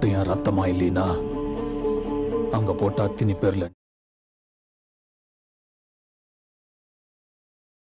மட்டும் என் ரத்தமா இல்லைனா அங்க போட்ட அத்தினி பேர்ல.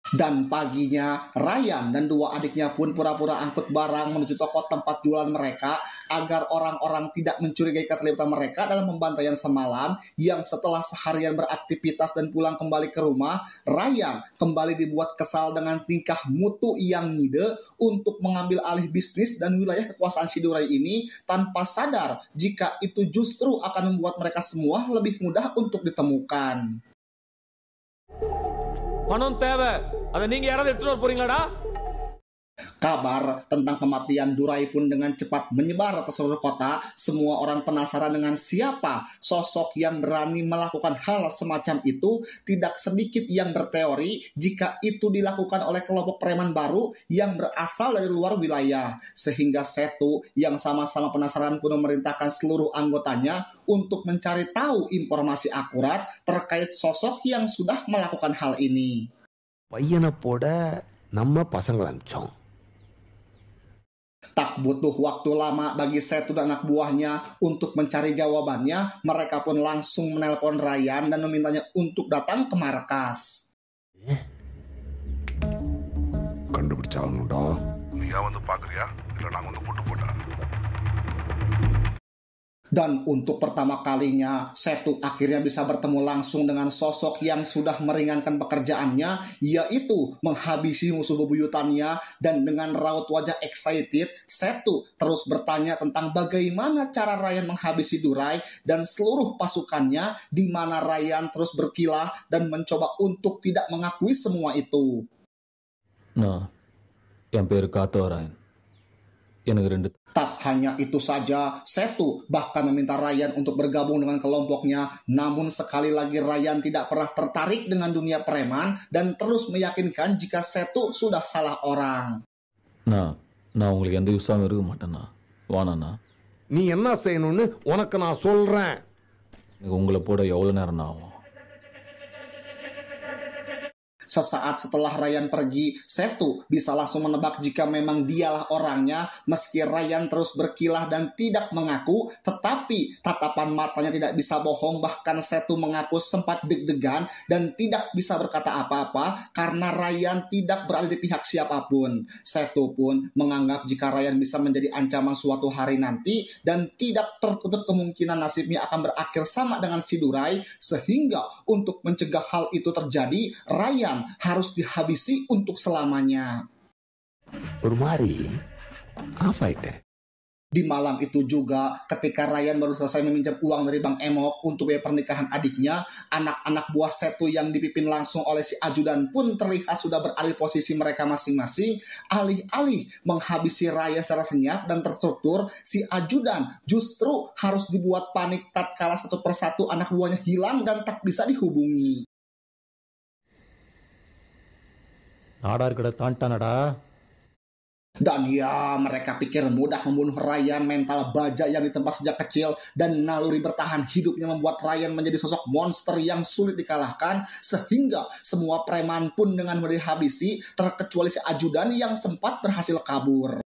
Dan paginya, Ryan dan dua adiknya pun pura-pura angkut barang menuju toko tempat jualan mereka agar orang-orang tidak mencurigai keterlibatan mereka dalam pembantaian semalam yang setelah seharian beraktivitas dan pulang kembali ke rumah, Ryan kembali dibuat kesal dengan tingkah mutu yang ngide untuk mengambil alih bisnis dan wilayah kekuasaan si Durai ini tanpa sadar jika itu justru akan membuat mereka semua lebih mudah untuk ditemukan. பணம் தேவை. அதை நீங்க யாராவது எடுத்துட்டு வர போறீங்களாடா? Kabar tentang kematian Durai pun dengan cepat menyebar ke seluruh kota. Semua orang penasaran dengan siapa sosok yang berani melakukan hal semacam itu. Tidak sedikit yang berteori jika itu dilakukan oleh kelompok preman baru yang berasal dari luar wilayah. Sehingga Setu yang sama-sama penasaran pun memerintahkan seluruh anggotanya untuk mencari tahu informasi akurat terkait sosok yang sudah melakukan hal ini. பையனை போட நம்ம பசங்களை அனுப்பிச்சோம். Tak butuh waktu lama bagi Setu dan anak buahnya untuk mencari jawabannya. Mereka pun langsung menelpon Ryan dan memintanya untuk datang ke markas. கண்டுபிடிச்சாலும்டா. நீயா வந்து பாக்குறியா இல்ல நாங்க வந்து போட்டு போட்டா? Dan untuk pertama kalinya, Setu akhirnya bisa bertemu langsung dengan sosok yang sudah meringankan pekerjaannya, yaitu menghabisi musuh bebuyutannya. Dan dengan raut wajah excited, Setu terus bertanya tentang bagaimana cara Ryan menghabisi Durai dan seluruh pasukannya, di mana Ryan terus berkilah dan mencoba untuk tidak mengakui semua itu. Nah, yang பேரு Ryan. எனக்கு 2. Tak hanya itu saja, Setu bahkan meminta Ryan untuk bergabung dengan kelompoknya. Namun sekali lagi Ryan tidak pernah tertarik dengan dunia preman dan terus meyakinkan jika Setu sudah salah orang. நான் உங்களுக்கு எந்த யூஸாகவும் இருக்க மாட்டேண்ணா. வானாண்ணா, நீ என்ன செய்யணும்னு உனக்கு நான் சொல்றேன். உங்களை போட எவ்வளோ நேரம் ஆகும்? Sesaat setelah Ryan pergi, Setu bisa langsung menebak jika memang dialah orangnya. Meski Ryan terus berkilah dan tidak mengaku, tetapi tatapan matanya tidak bisa bohong. Bahkan Setu mengaku sempat deg-degan dan tidak bisa berkata apa-apa karena Ryan tidak berada di pihak siapapun. Setu pun menganggap jika Ryan bisa menjadi ancaman suatu hari nanti dan tidak tertutup kemungkinan nasibnya akan berakhir sama dengan si Durai, sehingga untuk mencegah hal itu terjadi, Ryan harus dihabisi untuk selamanya. ஒரு மாதிரி ஆஃப் ஆயிட்டேன். Di malam itu juga, ketika Ryan baru selesai meminjam uang dari Bang Emok untuk biaya pernikahan adiknya, anak-anak buah Setu yang dipimpin langsung oleh si ajudan pun terlihat sudah beralih posisi mereka masing-masing. Alih-alih menghabisi Ryan secara senyap dan terstruktur, si ajudan justru harus dibuat panik tatkala satu persatu anak buahnya hilang dan tak bisa dihubungi. Nadar கடை தாண்டானடா. Dan ya, mereka pikir mudah membunuh Ryan, mental baja yang ditempa sejak kecil dan naluri bertahan hidupnya membuat Ryan menjadi sosok monster yang sulit dikalahkan, sehingga semua preman pun dengan mudah dihabisi, terkecuali si ajudan yang sempat berhasil kabur.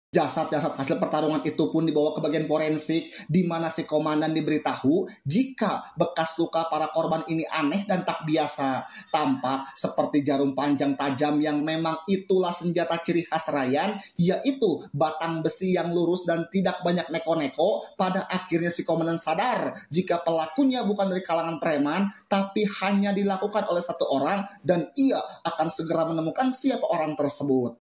Jasad-jasad hasil pertarungan itu pun dibawa ke bagian forensik, di mana si komandan diberitahu jika bekas luka para korban ini aneh dan tak biasa. Tampak seperti jarum panjang tajam yang memang itulah senjata ciri khas Ryan, yaitu batang besi yang lurus dan tidak banyak neko-neko. Pada akhirnya si komandan sadar jika pelakunya bukan dari kalangan preman, tapi hanya dilakukan oleh satu orang, dan ia akan segera menemukan siapa orang tersebut.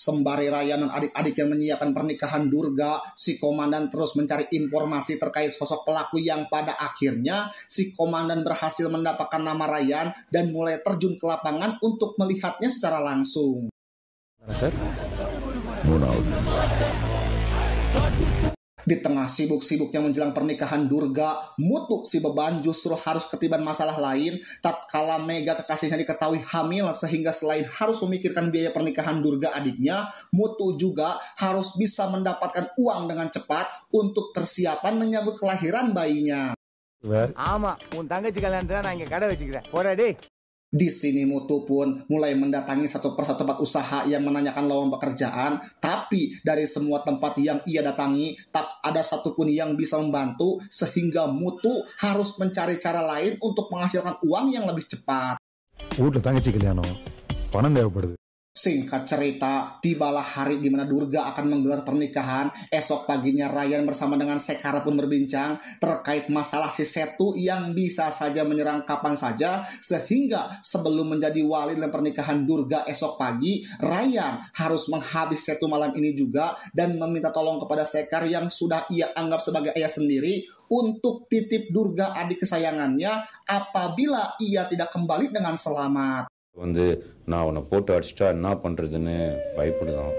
Sembari Ryan dan adik-adiknya menyiapkan pernikahan Durga, si komandan terus mencari informasi terkait sosok pelaku yang pada akhirnya si komandan berhasil mendapatkan nama Ryan dan mulai terjun ke lapangan untuk melihatnya secara langsung. Di tengah sibuk-sibuknya menjelang pernikahan Durga, Mutu si beban justru harus ketiban masalah lain tatkala Mega kekasihnya diketahui hamil, sehingga selain harus memikirkan biaya pernikahan Durga adiknya, Mutu juga harus bisa mendapatkan uang dengan cepat untuk persiapan menyambut kelahiran bayinya. ஆமா உன் தங்கச்சி கல்யாணத்துல நான் இங்க கடை வச்சுக்கிறேன் போடா டேய். Di sini Mutu pun mulai mendatangi satu persatu tempat usaha yang menanyakan lowongan pekerjaan, tapi dari semua tempat yang ia datangi, tak ada satupun yang bisa membantu, sehingga Mutu harus mencari cara lain untuk menghasilkan uang yang lebih cepat. வீட்டுல தங்கச்சி கல்யாணம் பணம் தேவைப்படுது. Singkat cerita, tibalah hari di mana Durga akan menggelar pernikahan. Esok paginya Ryan bersama dengan Sekar pun berbincang terkait masalah si Setu yang bisa saja menyerang kapan saja, sehingga sebelum menjadi wali dalam pernikahan Durga esok pagi, Ryan harus menghabis Setu malam ini juga dan meminta tolong kepada Sekar yang sudah ia anggap sebagai ayah sendiri untuk titip Durga adik kesayangannya apabila ia tidak kembali dengan selamat. நான் உன்னை போட்டு அடிச்சிட்டா என்ன பண்றதுன்னு பயப்படுதான்.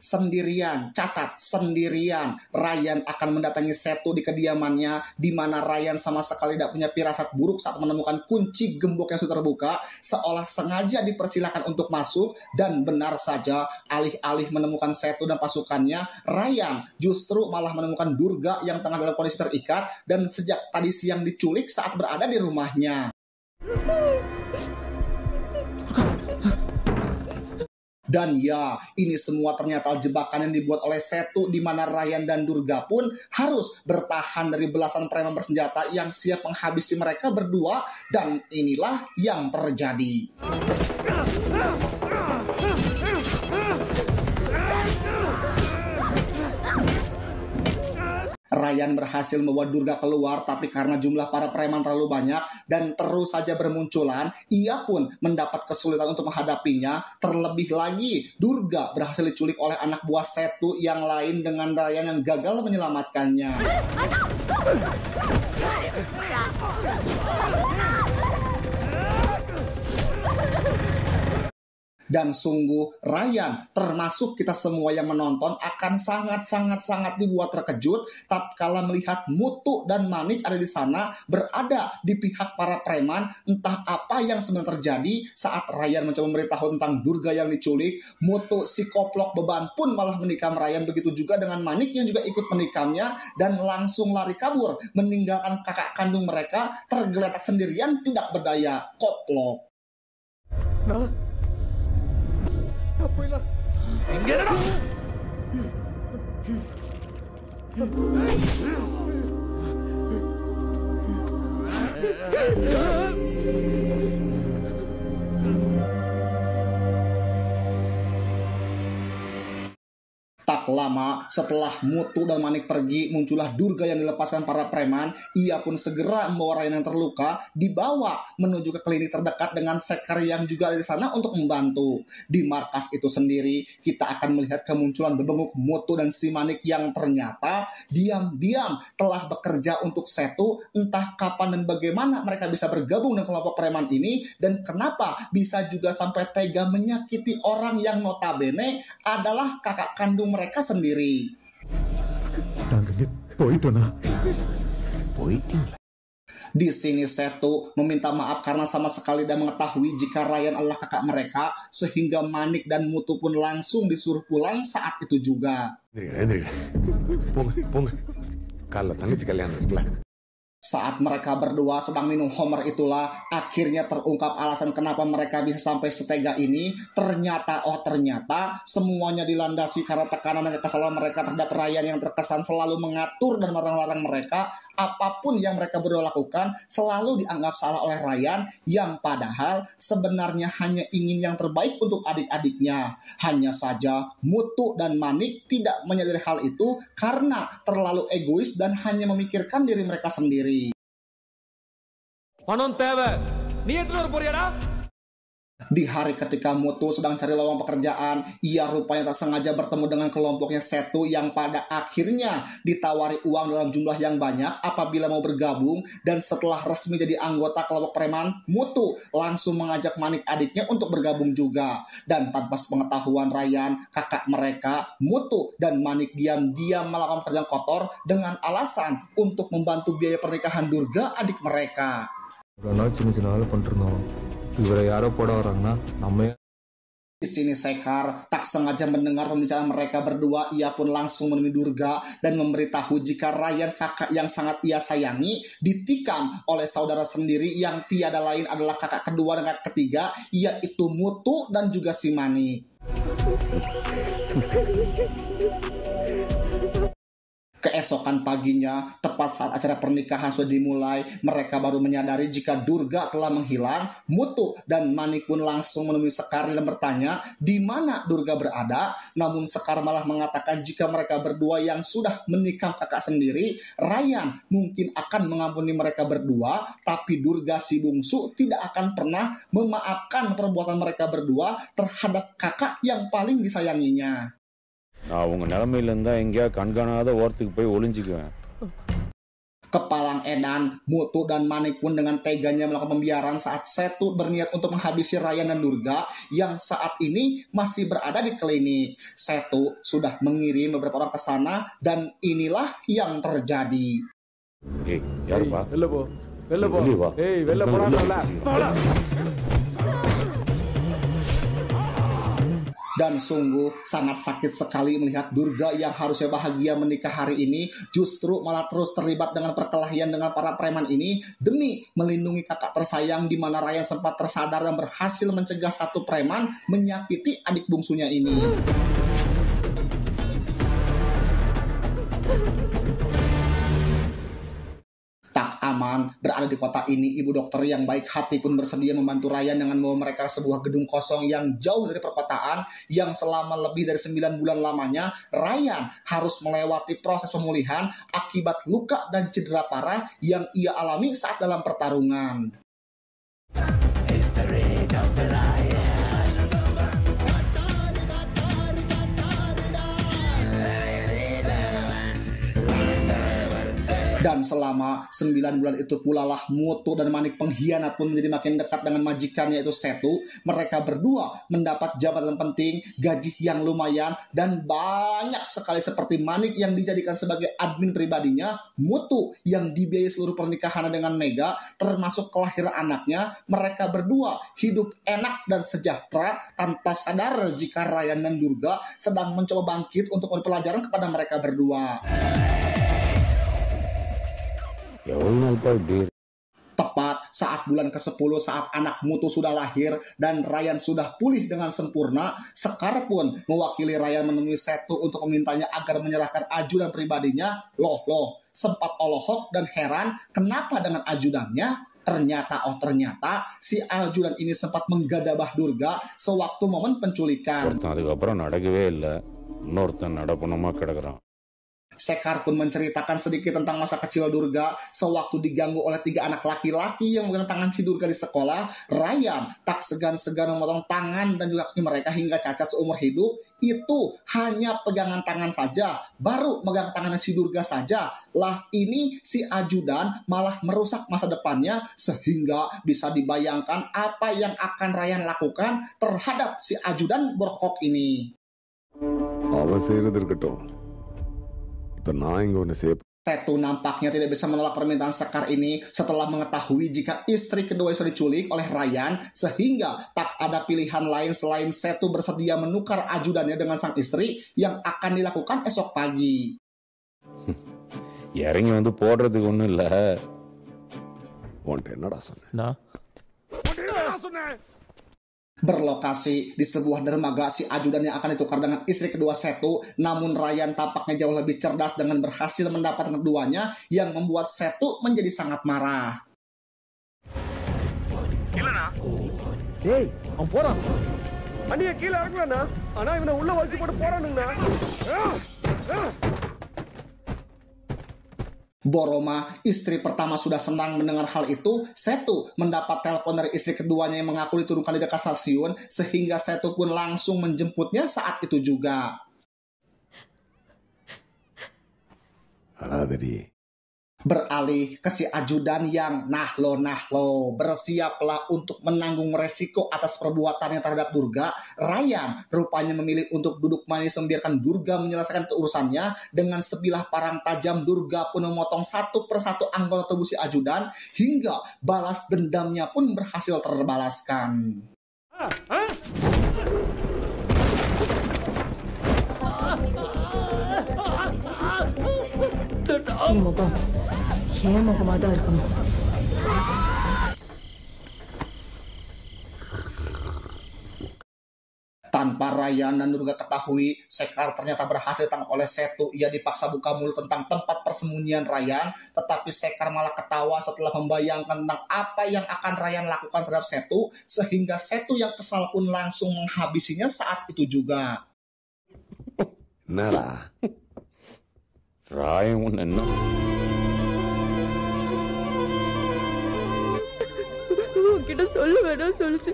Sendirian, catat, sendirian Ryan akan mendatangi Setu di kediamannya, di mana Ryan sama sekali tidak punya firasat buruk saat menemukan kunci gembok yang sudah terbuka, seolah sengaja dipersilakan untuk masuk. Dan benar saja, alih-alih menemukan Setu dan pasukannya, Ryan justru malah menemukan Durga yang tengah dalam kondisi terikat dan sejak tadi siang diculik saat berada di rumahnya. Dan ya, ini semua ternyata jebakan yang dibuat oleh Setu, di mana Ryan dan Durga pun harus bertahan dari belasan preman bersenjata yang siap menghabisi mereka berdua. Dan inilah yang terjadi. Ryan berhasil membawa Durga keluar, tapi karena jumlah para preman terlalu banyak dan terus saja bermunculan, ia pun mendapat kesulitan untuk menghadapinya. Terlebih lagi, Durga berhasil diculik oleh anak buah Setu yang lain dengan Ryan yang gagal menyelamatkannya. Dan sungguh Ryan, termasuk kita semua yang menonton, akan sangat dibuat terkejut tatkala melihat Mutu dan Manik ada di sana, berada di pihak para preman. Entah apa yang sebenarnya terjadi saat Ryan mencoba memberitahu tentang Durga yang diculik. Mutu si koplok beban pun malah menikam Ryan, begitu juga dengan Manik yang juga ikut menikamnya dan langsung lari kabur, meninggalkan kakak kandung mereka tergeletak sendirian tidak berdaya. Koplok. Tak lama setelah Mutu dan Manik pergi, muncullah Durga yang dilepaskan para preman. Ia pun segera membawa Ryan yang terluka, dibawa menuju ke klinik terdekat dengan Sekar yang juga ada di sana untuk membantu. Di markas itu sendiri, kita akan melihat kemunculan bebenguk Mutu dan si Manik yang ternyata diam-diam telah bekerja untuk Setu. Entah kapan dan bagaimana mereka bisa bergabung dengan kelompok preman ini, dan kenapa bisa juga sampai tega menyakiti orang yang notabene adalah kakak kandung mereka sendiri. Di sini Setu meminta maaf karena sama sekali tidak mengetahui jika Ryan adalah kakak mereka, sehingga Manik dan Mutu pun langsung disuruh pulang saat itu juga. Saat mereka berdua sedang minum homer itulah akhirnya terungkap alasan kenapa mereka bisa sampai setega ini. Ternyata semuanya dilandasi karena tekanan dan kekesalan mereka terhadap Ryan yang terkesan selalu mengatur dan melarang-larang mereka. Apapun yang mereka berdua lakukan selalu dianggap salah oleh Ryan, yang padahal sebenarnya hanya ingin yang terbaik untuk adik-adiknya. Hanya saja Mutu dan Manik tidak menyadari hal itu karena terlalu egois dan hanya memikirkan diri mereka sendiri. பணம் தேவை. நீ எடுத்துட்டு வர போறியாடா? Di hari ketika Mutu sedang cari lowong pekerjaan, ia rupanya tak sengaja bertemu dengan kelompoknya Setu yang pada akhirnya ditawari uang dalam jumlah yang banyak apabila mau bergabung. Dan setelah resmi jadi anggota kelompok preman, Mutu langsung mengajak Manik adiknya untuk bergabung juga. Dan tanpa sepengetahuan Ryan, kakak mereka, Mutu dan Manik diam-diam melakukan pekerjaan kotor dengan alasan untuk membantu biaya pernikahan Durga adik mereka. இவ்வளோ நாள் சின்ன சின்ன வேலை பண்ணிருந்தோம் இவரை யாரோ போட வராங்கன்னா நம்ம Di sini Sekar tak sengaja mendengar pembicaraan mereka berdua. Ia pun langsung menemui Durga dan memberitahu jika Ryan, kakak yang sangat ia sayangi, ditikam oleh saudara sendiri yang tiada lain adalah kakak kedua dan kakak ketiga, yaitu Mutu dan juga si Manik. Keesokan paginya, tepat saat acara pernikahan sudah dimulai, mereka baru menyadari jika Durga telah menghilang. Mutu dan Manik pun langsung menemui Sekar dan bertanya di mana Durga berada. Namun Sekar malah mengatakan jika mereka berdua yang sudah menikam kakak sendiri, Ryan mungkin akan mengampuni mereka berdua, tapi Durga si bungsu tidak akan pernah memaafkan perbuatan mereka berdua terhadap kakak yang paling disayanginya. நான் அவங்க நிலைமையில இருந்தா எங்கேயா கண்காணாத ஓரத்துக்கு போய் ஒளிஞ்சுக்குவேன். Kepalang edan, Mutu dan Manik pun dengan teganya melakukan pembiaran saat Setu berniat untuk menghabisi Ryan dan Durga yang saat ini masih berada di klinik. Setu sudah mengirim beberapa orang ke sana dan inilah yang terjadi. ஏய் யாருப்பா? வெளில போ வெளில போ வெளிய வா. ஏய் வெளில போடா போடா. Dan sungguh sangat sakit sekali melihat Durga yang harusnya bahagia menikah hari ini justru malah terus terlibat dengan perkelahian dengan para preman ini demi melindungi kakak tersayang, di mana Ryan sempat tersadar dan berhasil mencegah satu preman menyakiti adik bungsunya ini. Tak aman berada di kota ini, ibu dokter yang baik hati pun bersedia membantu Ryan dengan membawa mereka ke sebuah gedung kosong yang jauh dari perkotaan yang selama lebih dari 9 bulan lamanya Ryan harus melewati proses pemulihan akibat luka dan cedera parah yang ia alami saat dalam pertarungan. Dan selama 9 bulan itu pula lah Mutu dan Manik pengkhianat pun menjadi makin dekat dengan majikannya yaitu Setu. Mereka berdua mendapat jabatan penting, gaji yang lumayan, dan banyak sekali seperti Manik yang dijadikan sebagai admin pribadinya, Mutu yang dibiayai seluruh pernikahannya dengan Mega, termasuk kelahiran anaknya. Mereka berdua hidup enak dan sejahtera tanpa sadar jika Ryan dan Durga sedang mencoba bangkit untuk memberi pelajaran kepada mereka berdua. எவ்வளவு நாள்ப்பா இப்படி Tepat saat bulan ke-10 saat anak Mutu sudah lahir dan Ryan sudah pulih dengan sempurna, Sekar pun mewakili Ryan menemui Setu untuk memintanya agar menyerahkan ajudan pribadinya. Loh, sempat olohok dan heran kenapa dengan ajudannya? Ternyata si ajudan ini sempat menggadabah Durga sewaktu momen penculikan. ஒருத்தன் அதுக்கப்புறம் நடக்கவே இல்லை, இன்னொருத்தன் நடப்பணமா கிடக்குறான். Sekar pun menceritakan sedikit tentang masa kecil Durga sewaktu diganggu oleh 3 anak laki-laki yang memegang tangan si Durga di sekolah. Ryan tak segan-segan memotong tangan dan juga kaki mereka hingga cacat seumur hidup. Itu hanya pegangan tangan saja, baru megang tangan si Durga saja. Lah ini si ajudan malah merusak masa depannya sehingga bisa dibayangkan apa yang akan Ryan lakukan terhadap si ajudan borkok ini. அவன் செய்யறது இருக்கட்டும், இப்ப நான் இங்க ஒண்ணு செய்ய Setu nampaknya tidak bisa menolak permintaan Sekar ini setelah mengetahui jika istri kedua sudah diculik oleh Ryan, sehingga tak ada pilihan lain selain Setu bersedia menukar ajudannya dengan sang istri yang akan dilakukan esok pagi. இறங்கி வந்து போடுறதுக்கு ஒன்றும் இல்லை. உன்ட்ட என்னடா சொன்னேன்? Berlokasi di sebuah dermaga, si ajudan yang akan ditukar dengan istri kedua Setu, namun Ryan tampaknya jauh lebih cerdas dengan berhasil mendapatkan keduanya yang membuat Setu menjadi sangat marah. டேய் அவன் போறான். அண்ணிய கீழ இறங்கலண்ணா, ஆனா இவனை உள்ள வச்சு போட்டு போறானுங்கண்ணா. Boroma, istri pertama sudah senang mendengar hal itu. Setu mendapat telepon dari istri keduanya yang mengaku diturunkan di dekat stasiun, sehingga Setu pun langsung menjemputnya saat itu juga. அழாதடி. Beralih ke si ajudan yang nahlo, bersiaplah untuk menanggung resiko atas perbuatannya terhadap Durga. Ryan rupanya memilih untuk duduk manis membiarkan Durga menyelesaikan keurusannya. Dengan sebilah parang tajam, Durga pun memotong satu persatu anggota tubuh si ajudan, hingga balas dendamnya pun berhasil terbalaskan. Tanpa Ryan dan Durga ketahui, Sekar ternyata berhasil ditangkap oleh Setu. Ia dipaksa buka mulut tentang tempat persembunyian Ryan, tetapi Sekar malah ketawa setelah membayangkan tentang apa yang akan Ryan lakukan terhadap Setu, sehingga Setu yang kesal pun langsung menghabisinya saat itu juga. என்னடா ராயம் ஒன்று என்ன உன்கிட்ட சொல்ல வேணாம் சொல்லுச்சு.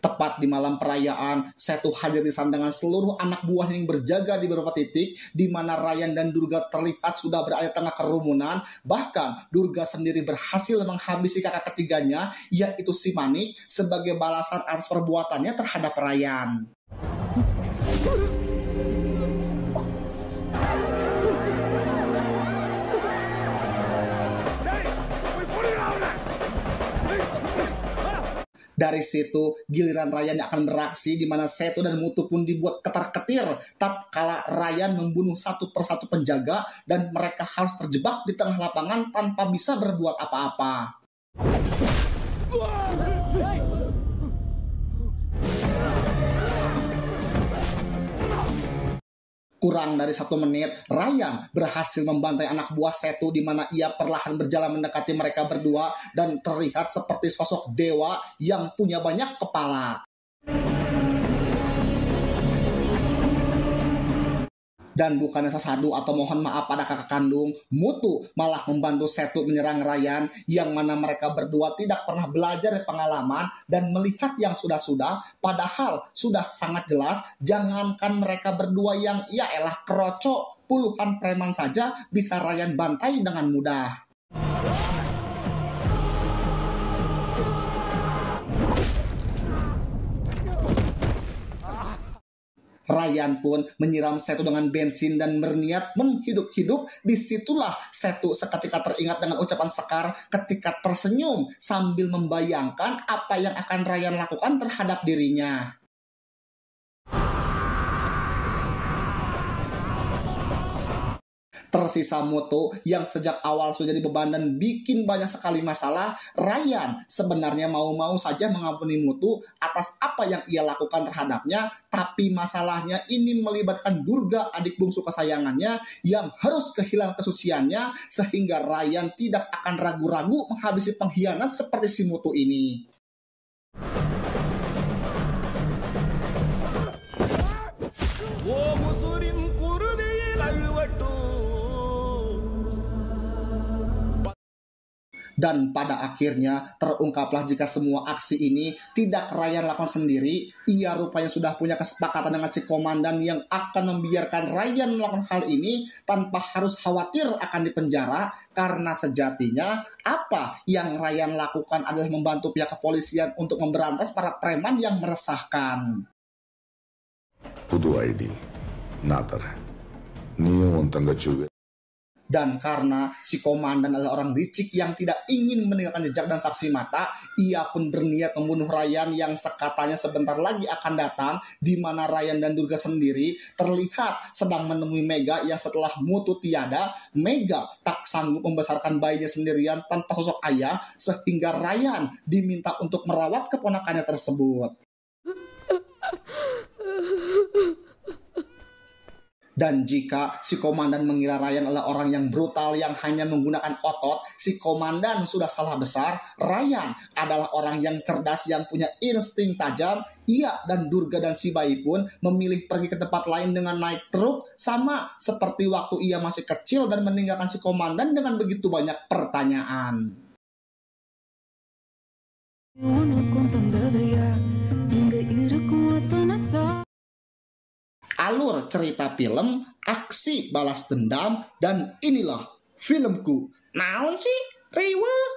Tepat di malam perayaan, Setu hadir di sana dengan seluruh anak buahnya yang berjaga di beberapa titik, di mana Ryan dan Durga terlihat sudah berada di tengah kerumunan. Bahkan Durga sendiri berhasil menghabisi kakak ketiganya, yaitu si Manik, sebagai balasan atas perbuatannya terhadap Ryan. Dari situ, giliran Ryan yang akan beraksi, di mana Setu dan Mutu pun dibuat ketar-ketir tatkala Ryan membunuh satu persatu penjaga, dan mereka harus terjebak di tengah lapangan tanpa bisa berbuat apa-apa. Kurang dari 1 menit, Ryan berhasil membantai anak buah Setu, di mana ia perlahan berjalan mendekati mereka berdua dan terlihat seperti sosok dewa yang punya banyak kepala. Dan bukannya sesadu atau mohon maaf pada kakak kandung, Mutu malah membantu Setu menyerang Ryan, yang mana mereka berdua tidak pernah belajar dari pengalaman dan melihat yang sudah-sudah, padahal sudah sangat jelas, jangankan mereka berdua yang ya elah kerocok, puluhan preman saja bisa Ryan bantai dengan mudah. Ryan pun menyiram Setu dengan bensin dan berniat menghidup-hidup. Disitulah Setu seketika teringat dengan ucapan Sekar ketika tersenyum sambil membayangkan apa yang akan Ryan lakukan terhadap dirinya. Tersisa Mutu yang sejak awal sudah jadi beban dan bikin banyak sekali masalah. Ryan sebenarnya mau-mau saja mengampuni Mutu atas apa yang ia lakukan terhadapnya, tapi masalahnya ini melibatkan Durga, adik bungsu kesayangannya, yang harus kehilangan kesuciannya, sehingga Ryan tidak akan ragu-ragu menghabisi pengkhianat seperti si Mutu ini. Dan pada akhirnya terungkaplah jika semua aksi ini tidak Ryan lakukan sendiri. Ia rupanya sudah punya kesepakatan dengan si komandan yang akan membiarkan Ryan melakukan hal ini tanpa harus khawatir akan dipenjara, karena sejatinya apa yang Ryan lakukan adalah membantu pihak kepolisian untuk memberantas para preman yang meresahkan. புது ஐடி நான் தரேன், நீயும் உன் தங்கச்சி. Dan karena si komandan adalah orang licik yang tidak ingin meninggalkan jejak dan saksi mata, ia pun berniat membunuh Ryan yang sekatanya sebentar lagi akan datang, di mana Ryan dan Durga sendiri terlihat sedang menemui Mega yang setelah Mutu tiada, Mega tak sanggup membesarkan bayinya sendirian tanpa sosok ayah, sehingga Ryan diminta untuk merawat keponakannya tersebut. Dan jika si komandan mengira Ryan adalah orang yang brutal yang hanya menggunakan otot, si komandan sudah salah besar. Ryan adalah orang yang cerdas yang punya insting tajam. Ia dan Durga dan si bayi pun memilih pergi ke tempat lain dengan naik truk, sama seperti waktu ia masih kecil dan meninggalkan si komandan dengan begitu banyak pertanyaan. Alur cerita film, aksi balas dendam, dan inilah filmku. Naon sih? Riweuh.